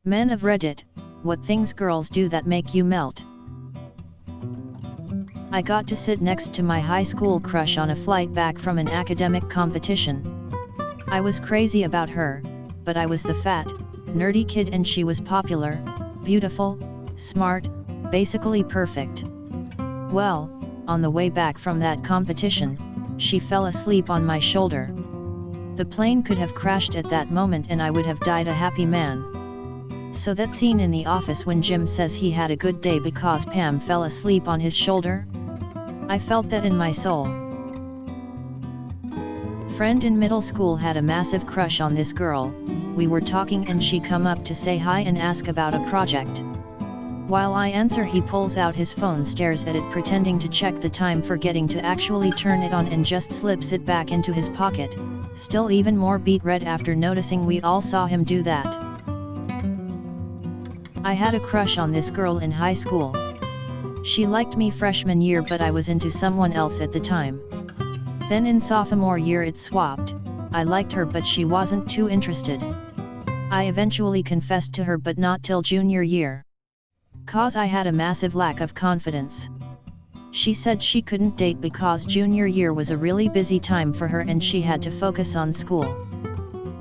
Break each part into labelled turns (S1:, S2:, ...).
S1: Men of Reddit, what things girls do that make you melt. I got to sit next to my high school crush on a flight back from an academic competition. I was crazy about her, but I was the fat, nerdy kid and she was popular, beautiful, smart, basically perfect. Well, on the way back from that competition, she fell asleep on my shoulder. The plane could have crashed at that moment and I would have died a happy man. So that scene in the office when Jim says he had a good day because Pam fell asleep on his shoulder? I felt that in my soul. Friend in middle school had a massive crush on this girl. We were talking and she come up to say hi and ask about a project. While I answer, he pulls out his phone, stares at it pretending to check the time, forgetting to actually turn it on, and just slips it back into his pocket, still even more beet red after noticing we all saw him do that. I had a crush on this girl in high school. She liked me freshman year but I was into someone else at the time. Then in sophomore year it swapped. I liked her but she wasn't too interested. I eventually confessed to her but not till junior year. Cause I had a massive lack of confidence. She said she couldn't date because junior year was a really busy time for her and she had to focus on school.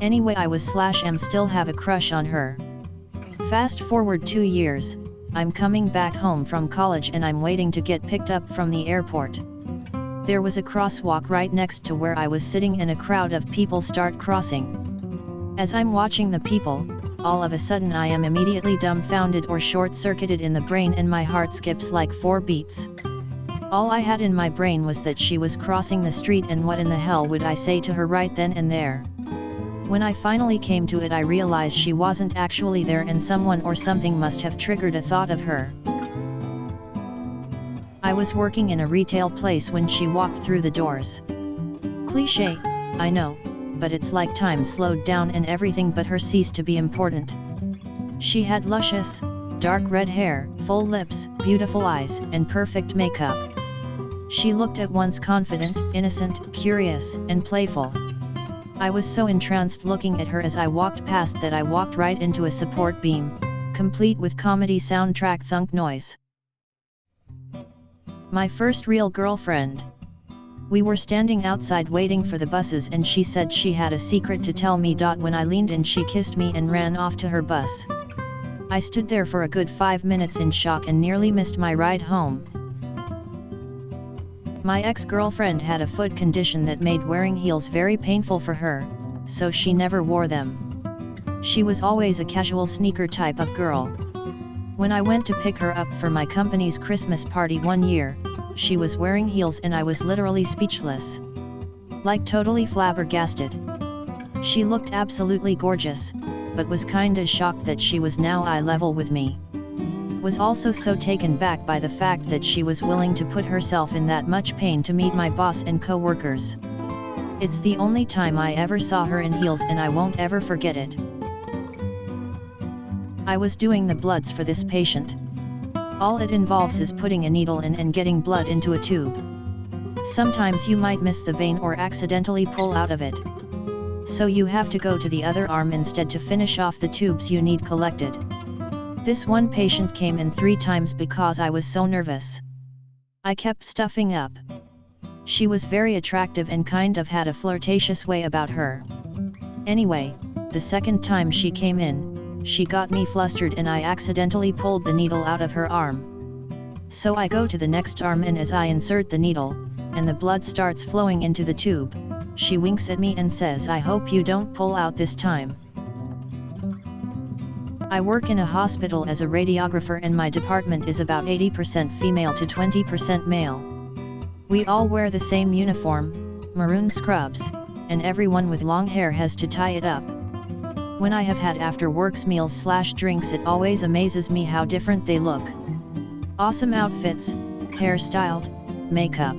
S1: Anyway, I was/am still have a crush on her. Fast forward 2 years, I'm coming back home from college and I'm waiting to get picked up from the airport. There was a crosswalk right next to where I was sitting and a crowd of people start crossing. As I'm watching the people, all of a sudden I am immediately dumbfounded or short-circuited in the brain and my heart skips like 4 beats. All I had in my brain was that she was crossing the street and what in the hell would I say to her right then and there. When I finally came to it, I realized she wasn't actually there and someone or something must have triggered a thought of her. I was working in a retail place when she walked through the doors. Cliché, I know, but it's like time slowed down and everything but her ceased to be important. She had luscious, dark red hair, full lips, beautiful eyes, and perfect makeup. She looked at once confident, innocent, curious, and playful. I was so entranced looking at her as I walked past that I walked right into a support beam, complete with comedy soundtrack thunk noise. My first real girlfriend. We were standing outside waiting for the buses and she said she had a secret to tell me. When I leaned in, she kissed me and ran off to her bus. I stood there for a good 5 minutes in shock and nearly missed my ride home. My ex-girlfriend had a foot condition that made wearing heels very painful for her, so she never wore them. She was always a casual sneaker type of girl. When I went to pick her up for my company's Christmas party one year, she was wearing heels and I was literally speechless. Like totally flabbergasted. She looked absolutely gorgeous, but was kinda shocked that she was now eye level with me. Was also so taken back by the fact that she was willing to put herself in that much pain to meet my boss and co-workers. It's the only time I ever saw her in heels and I won't ever forget it. I was doing the bloods for this patient. All it involves is putting a needle in and getting blood into a tube. Sometimes you might miss the vein or accidentally pull out of it. So you have to go to the other arm instead to finish off the tubes you need collected. This one patient came in 3 times because I was so nervous. I kept stuffing up. She was very attractive and kind of had a flirtatious way about her. Anyway, the second time she came in, she got me flustered and I accidentally pulled the needle out of her arm. So I go to the next arm and as I insert the needle, and the blood starts flowing into the tube, she winks at me and says, "I hope you don't pull out this time." I work in a hospital as a radiographer and my department is about 80% female to 20% male. We all wear the same uniform, maroon scrubs, and everyone with long hair has to tie it up. When I have had after-works meals/drinks, it always amazes me how different they look. Awesome outfits, hairstyled, makeup.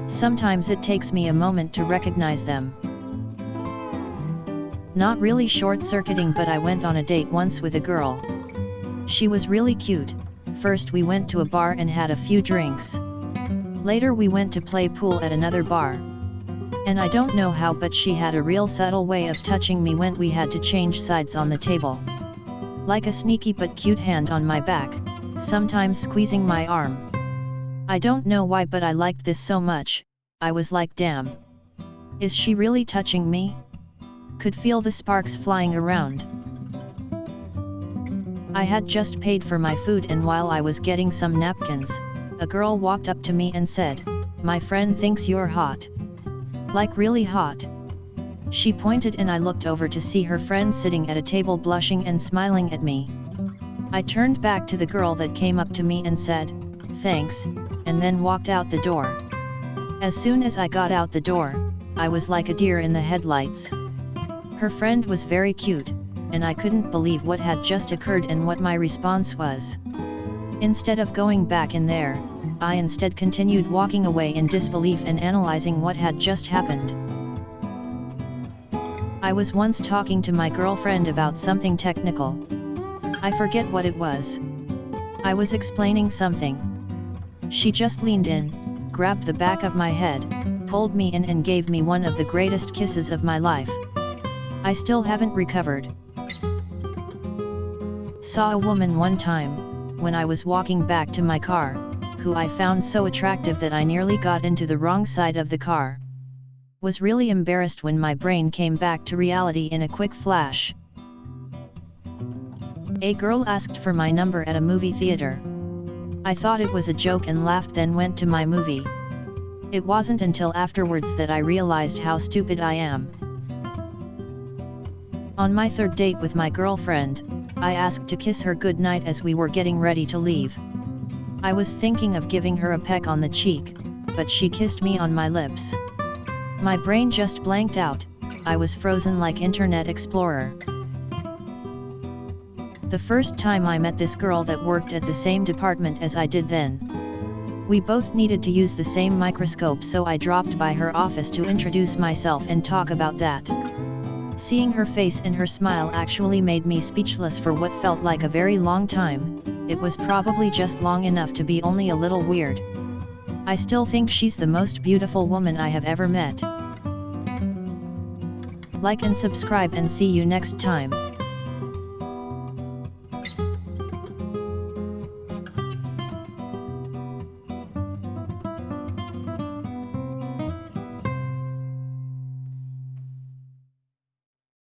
S1: Sometimes it takes me a moment to recognize them. Not really short-circuiting, but I went on a date once with a girl. She was really cute. First we went to a bar and had a few drinks. Later we went to play pool at another bar. And I don't know how, but she had a real subtle way of touching me when we had to change sides on the table. like a sneaky but cute hand on my back, sometimes squeezing my arm. I don't know why, but I liked this so much. I was like, damn. Is she really touching me? Could feel the sparks flying around. I had just paid for my food, and while I was getting some napkins, a girl walked up to me and said, "My friend thinks you're hot." Like really hot. She pointed, and I looked over to see her friend sitting at a table blushing and smiling at me. I turned back to the girl that came up to me and said, "Thanks," and then walked out the door. As soon as I got out the door, I was like a deer in the headlights. Her friend was very cute, and I couldn't believe what had just occurred and what my response was. Instead of going back in there, I instead continued walking away in disbelief and analyzing what had just happened. I was once talking to my girlfriend about something technical. I forget what it was. I was explaining something. She just leaned in, grabbed the back of my head, pulled me in and gave me one of the greatest kisses of my life. I still haven't recovered. Saw a woman one time, when I was walking back to my car, who I found so attractive that I nearly got into the wrong side of the car. Was really embarrassed when my brain came back to reality in a quick flash. A girl asked for my number at a movie theater. I thought it was a joke and laughed, then went to my movie. It wasn't until afterwards that I realized how stupid I am. On my third date with my girlfriend, I asked to kiss her goodnight as we were getting ready to leave. I was thinking of giving her a peck on the cheek, but she kissed me on my lips. My brain just blanked out. I was frozen like Internet Explorer. The first time I met this girl that worked at the same department as I did then. We both needed to use the same microscope, so I dropped by her office to introduce myself and talk about that. Seeing her face and her smile actually made me speechless for what felt like a very long time. It was probably just long enough to be only a little weird. I still think she's the most beautiful woman I have ever met. Like and subscribe, and see you next time.